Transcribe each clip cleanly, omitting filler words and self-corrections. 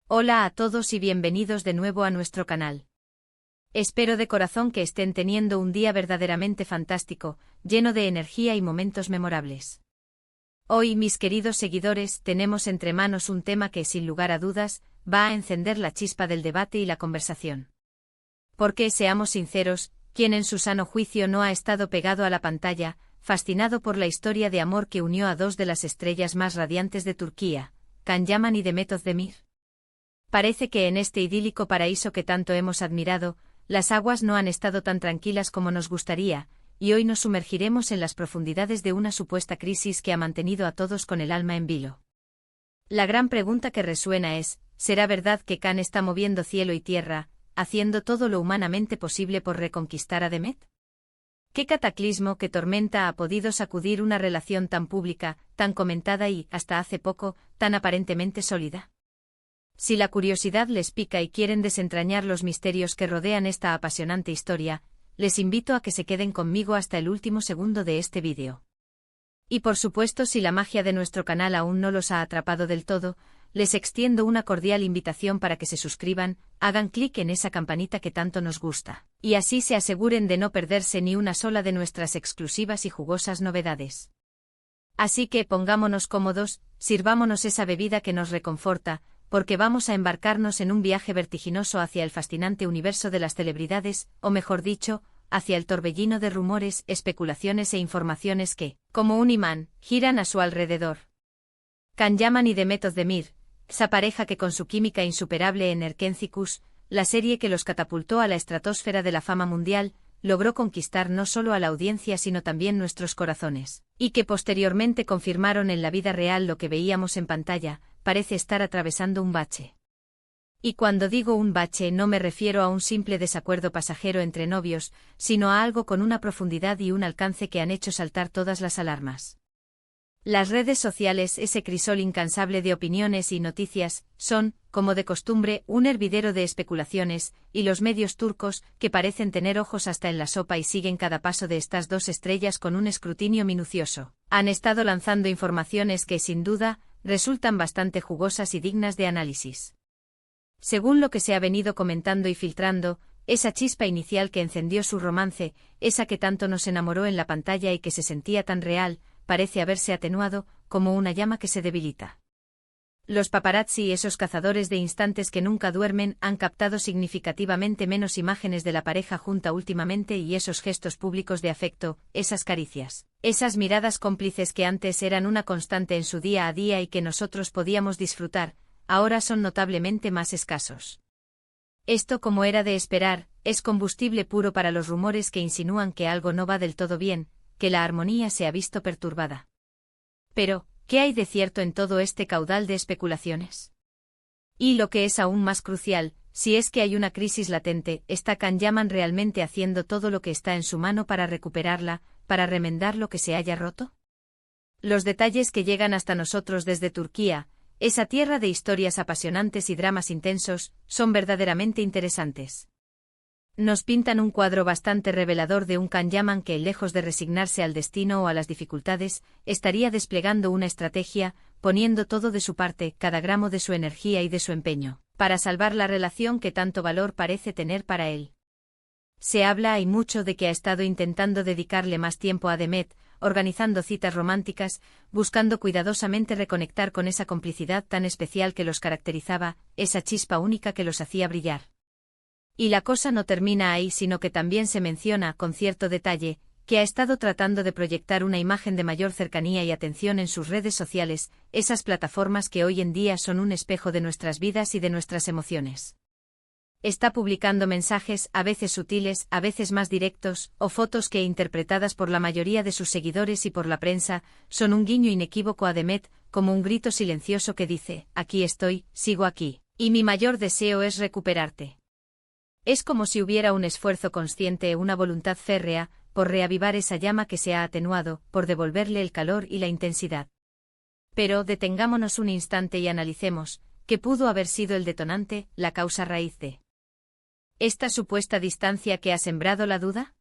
Hola a todos y bienvenidos de nuevo a nuestro canal. Espero de corazón que estén teniendo un día verdaderamente fantástico, lleno de energía y momentos memorables. Hoy, mis queridos seguidores, tenemos entre manos un tema que, sin lugar a dudas, va a encender la chispa del debate y la conversación. Porque, seamos sinceros, ¿quién en su sano juicio no ha estado pegado a la pantalla, fascinado por la historia de amor que unió a dos de las estrellas más radiantes de Turquía, Can Yaman y Demet Özdemir? Parece que en este idílico paraíso que tanto hemos admirado, las aguas no han estado tan tranquilas como nos gustaría, y hoy nos sumergiremos en las profundidades de una supuesta crisis que ha mantenido a todos con el alma en vilo. La gran pregunta que resuena es, ¿será verdad que Can está moviendo cielo y tierra, haciendo todo lo humanamente posible por reconquistar a Demet? ¿Qué cataclismo, qué tormenta ha podido sacudir una relación tan pública, tan comentada y, hasta hace poco, tan aparentemente sólida? Si la curiosidad les pica y quieren desentrañar los misterios que rodean esta apasionante historia, les invito a que se queden conmigo hasta el último segundo de este vídeo. Y por supuesto, si la magia de nuestro canal aún no los ha atrapado del todo, les extiendo una cordial invitación para que se suscriban, hagan clic en esa campanita que tanto nos gusta, y así se aseguren de no perderse ni una sola de nuestras exclusivas y jugosas novedades. Así que pongámonos cómodos, sirvámonos esa bebida que nos reconforta, porque vamos a embarcarnos en un viaje vertiginoso hacia el fascinante universo de las celebridades, o mejor dicho, hacia el torbellino de rumores, especulaciones e informaciones que, como un imán, giran a su alrededor. Can Yaman y Demet Özdemir, esa pareja que con su química insuperable en Erkencikus, la serie que los catapultó a la estratosfera de la fama mundial, logró conquistar no solo a la audiencia sino también nuestros corazones, y que posteriormente confirmaron en la vida real lo que veíamos en pantalla, parece estar atravesando un bache. Y cuando digo un bache no me refiero a un simple desacuerdo pasajero entre novios, sino a algo con una profundidad y un alcance que han hecho saltar todas las alarmas. Las redes sociales, ese crisol incansable de opiniones y noticias, son, como de costumbre, un hervidero de especulaciones, y los medios turcos, que parecen tener ojos hasta en la sopa y siguen cada paso de estas dos estrellas con un escrutinio minucioso, han estado lanzando informaciones que, sin duda, resultan bastante jugosas y dignas de análisis. Según lo que se ha venido comentando y filtrando, esa chispa inicial que encendió su romance, esa que tanto nos enamoró en la pantalla y que se sentía tan real, parece haberse atenuado, como una llama que se debilita. Los paparazzi, esos cazadores de instantes que nunca duermen, han captado significativamente menos imágenes de la pareja junta últimamente y esos gestos públicos de afecto, esas caricias, esas miradas cómplices que antes eran una constante en su día a día y que nosotros podíamos disfrutar, ahora son notablemente más escasos. Esto, como era de esperar, es combustible puro para los rumores que insinúan que algo no va del todo bien, que la armonía se ha visto perturbada. Pero, ¿qué hay de cierto en todo este caudal de especulaciones? Y lo que es aún más crucial, si es que hay una crisis latente, ¿está Can Yaman realmente haciendo todo lo que está en su mano para recuperarla, para remendar lo que se haya roto? Los detalles que llegan hasta nosotros desde Turquía, esa tierra de historias apasionantes y dramas intensos, son verdaderamente interesantes. Nos pintan un cuadro bastante revelador de un Can Yaman que, lejos de resignarse al destino o a las dificultades, estaría desplegando una estrategia, poniendo todo de su parte, cada gramo de su energía y de su empeño, para salvar la relación que tanto valor parece tener para él. Se habla y mucho de que ha estado intentando dedicarle más tiempo a Demet, organizando citas románticas, buscando cuidadosamente reconectar con esa complicidad tan especial que los caracterizaba, esa chispa única que los hacía brillar. Y la cosa no termina ahí, sino que también se menciona, con cierto detalle, que ha estado tratando de proyectar una imagen de mayor cercanía y atención en sus redes sociales, esas plataformas que hoy en día son un espejo de nuestras vidas y de nuestras emociones. Está publicando mensajes, a veces sutiles, a veces más directos, o fotos que, interpretadas por la mayoría de sus seguidores y por la prensa, son un guiño inequívoco a Demet, como un grito silencioso que dice: aquí estoy, sigo aquí, y mi mayor deseo es recuperarte. Es como si hubiera un esfuerzo consciente, una voluntad férrea, por reavivar esa llama que se ha atenuado, por devolverle el calor y la intensidad. Pero detengámonos un instante y analicemos, ¿qué pudo haber sido el detonante, la causa raíz de esta supuesta distancia que ha sembrado la duda?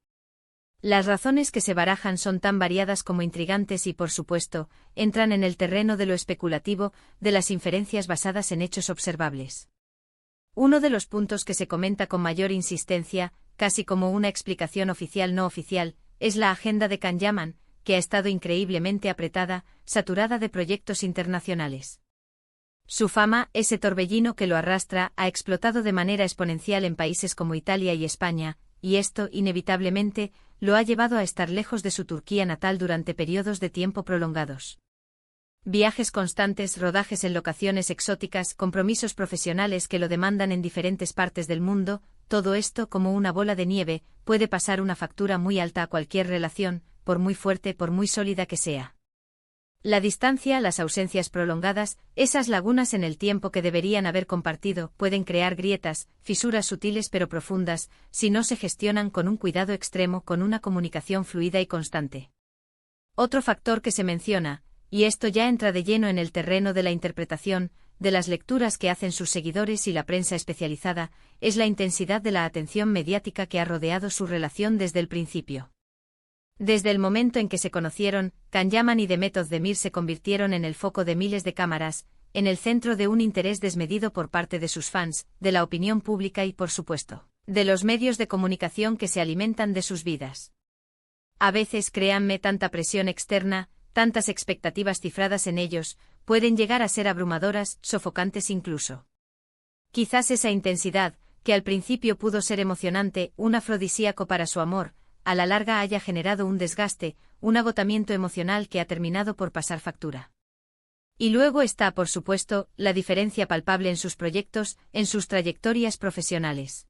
Las razones que se barajan son tan variadas como intrigantes y, por supuesto, entran en el terreno de lo especulativo, de las inferencias basadas en hechos observables. Uno de los puntos que se comenta con mayor insistencia, casi como una explicación oficial no oficial, es la agenda de Can Yaman, que ha estado increíblemente apretada, saturada de proyectos internacionales. Su fama, ese torbellino que lo arrastra, ha explotado de manera exponencial en países como Italia y España, y esto, inevitablemente, lo ha llevado a estar lejos de su Turquía natal durante periodos de tiempo prolongados. Viajes constantes, rodajes en locaciones exóticas, compromisos profesionales que lo demandan en diferentes partes del mundo, todo esto, como una bola de nieve, puede pasar una factura muy alta a cualquier relación, por muy fuerte, por muy sólida que sea. La distancia, las ausencias prolongadas, esas lagunas en el tiempo que deberían haber compartido, pueden crear grietas, fisuras sutiles pero profundas, si no se gestionan con un cuidado extremo, con una comunicación fluida y constante. Otro factor que se menciona, y esto ya entra de lleno en el terreno de la interpretación, de las lecturas que hacen sus seguidores y la prensa especializada, es la intensidad de la atención mediática que ha rodeado su relación desde el principio. Desde el momento en que se conocieron, Can Yaman y Demet Özdemir se convirtieron en el foco de miles de cámaras, en el centro de un interés desmedido por parte de sus fans, de la opinión pública y, por supuesto, de los medios de comunicación que se alimentan de sus vidas. A veces, créanme, tanta presión externa, tantas expectativas cifradas en ellos, pueden llegar a ser abrumadoras, sofocantes incluso. Quizás esa intensidad, que al principio pudo ser emocionante, un afrodisíaco para su amor, a la larga haya generado un desgaste, un agotamiento emocional que ha terminado por pasar factura. Y luego está, por supuesto, la diferencia palpable en sus proyectos, en sus trayectorias profesionales.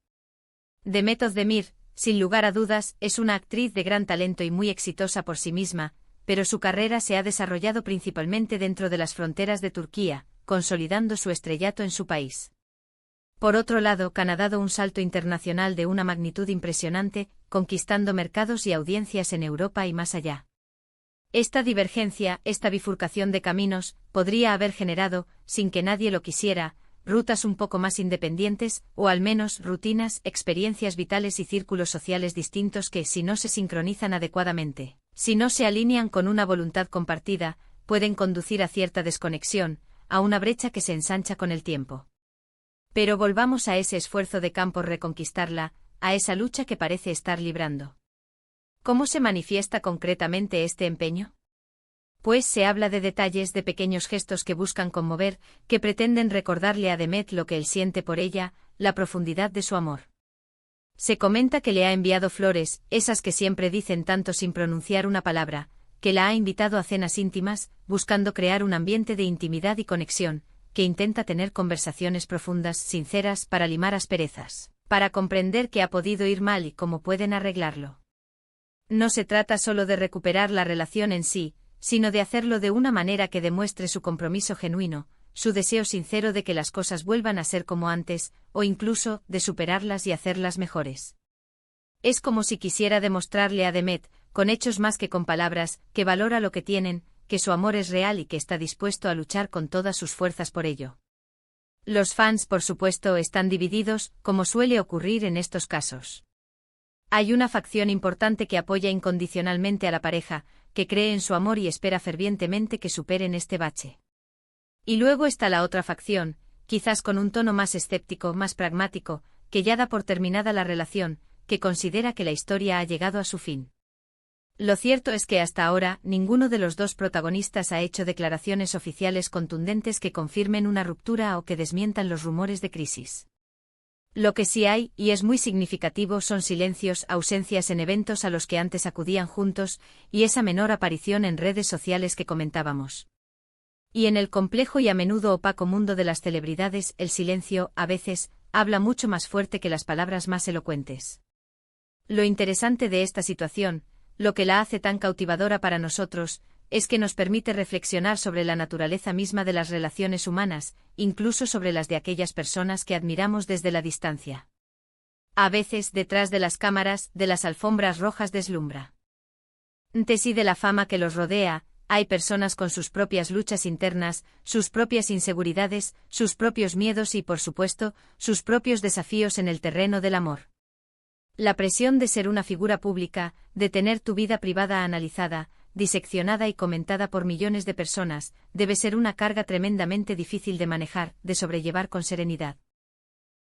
Demet Özdemir, sin lugar a dudas, es una actriz de gran talento y muy exitosa por sí misma, pero su carrera se ha desarrollado principalmente dentro de las fronteras de Turquía, consolidando su estrellato en su país. Por otro lado, Can ha dado un salto internacional de una magnitud impresionante, conquistando mercados y audiencias en Europa y más allá. Esta divergencia, esta bifurcación de caminos, podría haber generado, sin que nadie lo quisiera, rutas un poco más independientes, o al menos rutinas, experiencias vitales y círculos sociales distintos que, si no se sincronizan adecuadamente, si no se alinean con una voluntad compartida, pueden conducir a cierta desconexión, a una brecha que se ensancha con el tiempo. Pero volvamos a ese esfuerzo de Can por reconquistarla, a esa lucha que parece estar librando. ¿Cómo se manifiesta concretamente este empeño? Pues se habla de detalles, de pequeños gestos que buscan conmover, que pretenden recordarle a Demet lo que él siente por ella, la profundidad de su amor. Se comenta que le ha enviado flores, esas que siempre dicen tanto sin pronunciar una palabra, que la ha invitado a cenas íntimas, buscando crear un ambiente de intimidad y conexión, que intenta tener conversaciones profundas, sinceras, para limar asperezas, para comprender qué ha podido ir mal y cómo pueden arreglarlo. No se trata solo de recuperar la relación en sí, sino de hacerlo de una manera que demuestre su compromiso genuino, su deseo sincero de que las cosas vuelvan a ser como antes, o incluso, de superarlas y hacerlas mejores. Es como si quisiera demostrarle a Demet, con hechos más que con palabras, que valora lo que tienen, que su amor es real y que está dispuesto a luchar con todas sus fuerzas por ello. Los fans, por supuesto, están divididos, como suele ocurrir en estos casos. Hay una facción importante que apoya incondicionalmente a la pareja, que cree en su amor y espera fervientemente que superen este bache. Y luego está la otra facción, quizás con un tono más escéptico, más pragmático, que ya da por terminada la relación, que considera que la historia ha llegado a su fin. Lo cierto es que hasta ahora, ninguno de los dos protagonistas ha hecho declaraciones oficiales contundentes que confirmen una ruptura o que desmientan los rumores de crisis. Lo que sí hay, y es muy significativo, son silencios, ausencias en eventos a los que antes acudían juntos, y esa menor aparición en redes sociales que comentábamos. Y en el complejo y a menudo opaco mundo de las celebridades, el silencio, a veces, habla mucho más fuerte que las palabras más elocuentes. Lo interesante de esta situación, lo que la hace tan cautivadora para nosotros, es que nos permite reflexionar sobre la naturaleza misma de las relaciones humanas, incluso sobre las de aquellas personas que admiramos desde la distancia. A veces, detrás de las cámaras, de las alfombras rojas deslumbra. Antes y de la fama que los rodea, hay personas con sus propias luchas internas, sus propias inseguridades, sus propios miedos y, por supuesto, sus propios desafíos en el terreno del amor. La presión de ser una figura pública, de tener tu vida privada analizada, diseccionada y comentada por millones de personas, debe ser una carga tremendamente difícil de manejar, de sobrellevar con serenidad.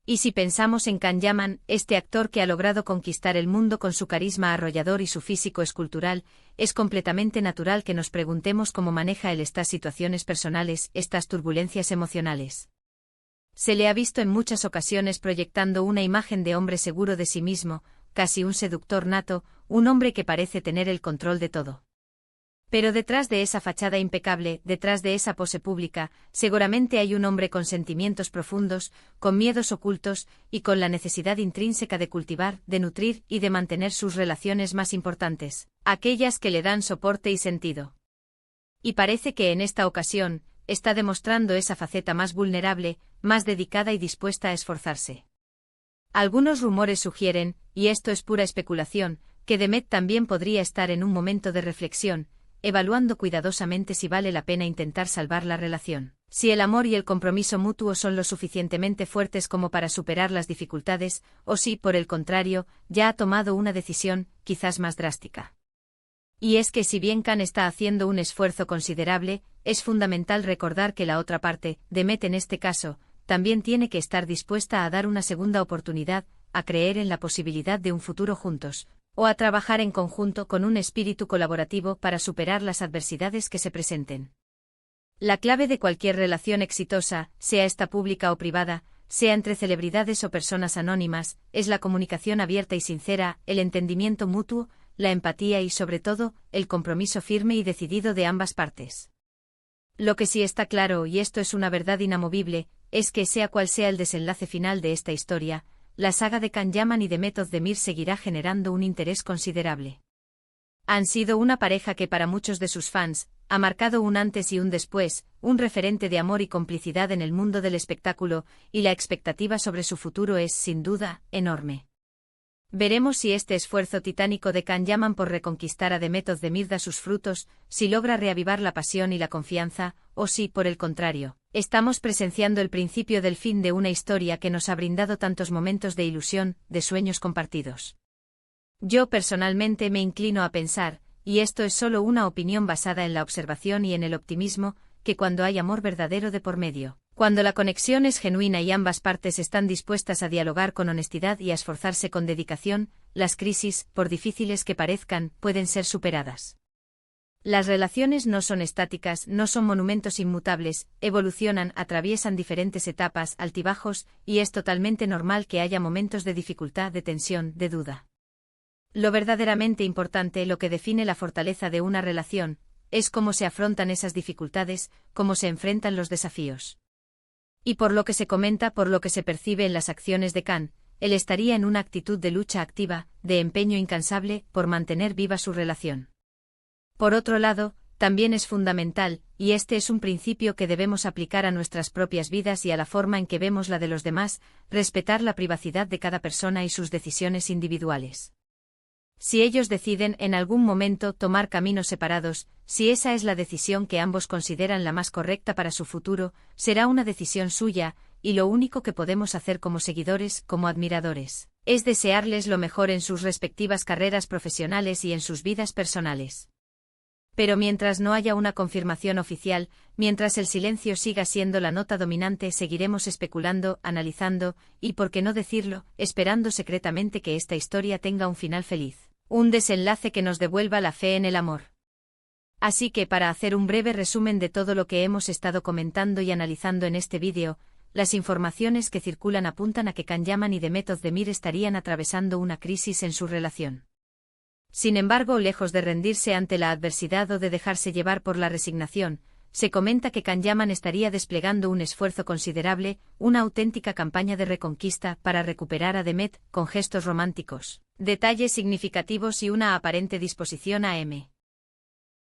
Y si pensamos en Can Yaman, este actor que ha logrado conquistar el mundo con su carisma arrollador y su físico escultural, es completamente natural que nos preguntemos cómo maneja él estas situaciones personales, estas turbulencias emocionales. Se le ha visto en muchas ocasiones proyectando una imagen de hombre seguro de sí mismo, casi un seductor nato, un hombre que parece tener el control de todo. Pero detrás de esa fachada impecable, detrás de esa pose pública, seguramente hay un hombre con sentimientos profundos, con miedos ocultos, y con la necesidad intrínseca de cultivar, de nutrir y de mantener sus relaciones más importantes, aquellas que le dan soporte y sentido. Y parece que en esta ocasión, está demostrando esa faceta más vulnerable, más dedicada y dispuesta a esforzarse. Algunos rumores sugieren, y esto es pura especulación, que Demet también podría estar en un momento de reflexión, evaluando cuidadosamente si vale la pena intentar salvar la relación, si el amor y el compromiso mutuo son lo suficientemente fuertes como para superar las dificultades, o si, por el contrario, ya ha tomado una decisión, quizás más drástica. Y es que si bien Can está haciendo un esfuerzo considerable, es fundamental recordar que la otra parte, Demet en este caso, también tiene que estar dispuesta a dar una segunda oportunidad, a creer en la posibilidad de un futuro juntos, o a trabajar en conjunto con un espíritu colaborativo para superar las adversidades que se presenten. La clave de cualquier relación exitosa, sea esta pública o privada, sea entre celebridades o personas anónimas, es la comunicación abierta y sincera, el entendimiento mutuo, la empatía y sobre todo, el compromiso firme y decidido de ambas partes. Lo que sí está claro, y esto es una verdad inamovible, es que sea cual sea el desenlace final de esta historia, la saga de Can Yaman y Demet Özdemir seguirá generando un interés considerable. Han sido una pareja que para muchos de sus fans, ha marcado un antes y un después, un referente de amor y complicidad en el mundo del espectáculo, y la expectativa sobre su futuro es, sin duda, enorme. Veremos si este esfuerzo titánico de Can Yaman por reconquistar a Demet Özdemir da sus frutos, si logra reavivar la pasión y la confianza, o si, por el contrario, estamos presenciando el principio del fin de una historia que nos ha brindado tantos momentos de ilusión, de sueños compartidos. Yo personalmente me inclino a pensar, y esto es solo una opinión basada en la observación y en el optimismo, que cuando hay amor verdadero de por medio, cuando la conexión es genuina y ambas partes están dispuestas a dialogar con honestidad y a esforzarse con dedicación, las crisis, por difíciles que parezcan, pueden ser superadas. Las relaciones no son estáticas, no son monumentos inmutables, evolucionan, atraviesan diferentes etapas, altibajos, y es totalmente normal que haya momentos de dificultad, de tensión, de duda. Lo verdaderamente importante, lo que define la fortaleza de una relación, es cómo se afrontan esas dificultades, cómo se enfrentan los desafíos. Y por lo que se comenta, por lo que se percibe en las acciones de Can, él estaría en una actitud de lucha activa, de empeño incansable, por mantener viva su relación. Por otro lado, también es fundamental, y este es un principio que debemos aplicar a nuestras propias vidas y a la forma en que vemos la de los demás, respetar la privacidad de cada persona y sus decisiones individuales. Si ellos deciden en algún momento tomar caminos separados, si esa es la decisión que ambos consideran la más correcta para su futuro, será una decisión suya, y lo único que podemos hacer como seguidores, como admiradores, es desearles lo mejor en sus respectivas carreras profesionales y en sus vidas personales. Pero mientras no haya una confirmación oficial, mientras el silencio siga siendo la nota dominante, seguiremos especulando, analizando, y por qué no decirlo, esperando secretamente que esta historia tenga un final feliz. Un desenlace que nos devuelva la fe en el amor. Así que para hacer un breve resumen de todo lo que hemos estado comentando y analizando en este vídeo, las informaciones que circulan apuntan a que Can Yaman y Demet Özdemir estarían atravesando una crisis en su relación. Sin embargo, lejos de rendirse ante la adversidad o de dejarse llevar por la resignación, se comenta que Can Yaman estaría desplegando un esfuerzo considerable, una auténtica campaña de reconquista para recuperar a Demet, con gestos románticos, detalles significativos y una aparente disposición a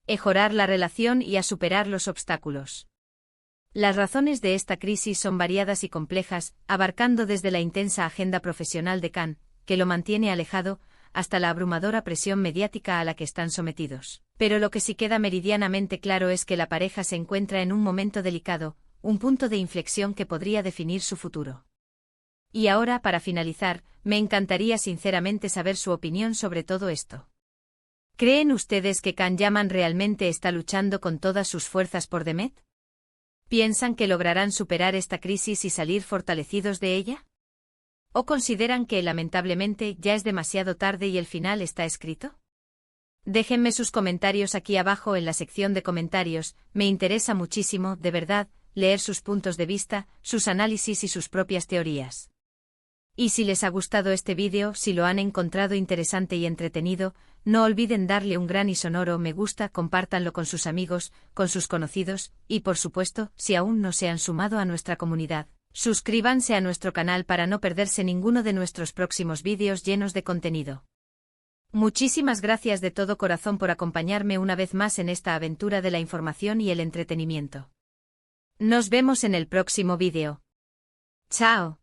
mejorar la relación y a superar los obstáculos. Las razones de esta crisis son variadas y complejas, abarcando desde la intensa agenda profesional de Can, que lo mantiene alejado, hasta la abrumadora presión mediática a la que están sometidos. Pero lo que sí queda meridianamente claro es que la pareja se encuentra en un momento delicado, un punto de inflexión que podría definir su futuro. Y ahora, para finalizar, me encantaría sinceramente saber su opinión sobre todo esto. ¿Creen ustedes que Can Yaman realmente está luchando con todas sus fuerzas por Demet? ¿Piensan que lograrán superar esta crisis y salir fortalecidos de ella? ¿O consideran que, lamentablemente, ya es demasiado tarde y el final está escrito? Déjenme sus comentarios aquí abajo en la sección de comentarios, me interesa muchísimo, de verdad, leer sus puntos de vista, sus análisis y sus propias teorías. Y si les ha gustado este vídeo, si lo han encontrado interesante y entretenido, no olviden darle un gran y sonoro me gusta, compártanlo con sus amigos, con sus conocidos, y por supuesto, si aún no se han sumado a nuestra comunidad, suscríbanse a nuestro canal para no perderse ninguno de nuestros próximos vídeos llenos de contenido. Muchísimas gracias de todo corazón por acompañarme una vez más en esta aventura de la información y el entretenimiento. Nos vemos en el próximo vídeo. ¡Chao!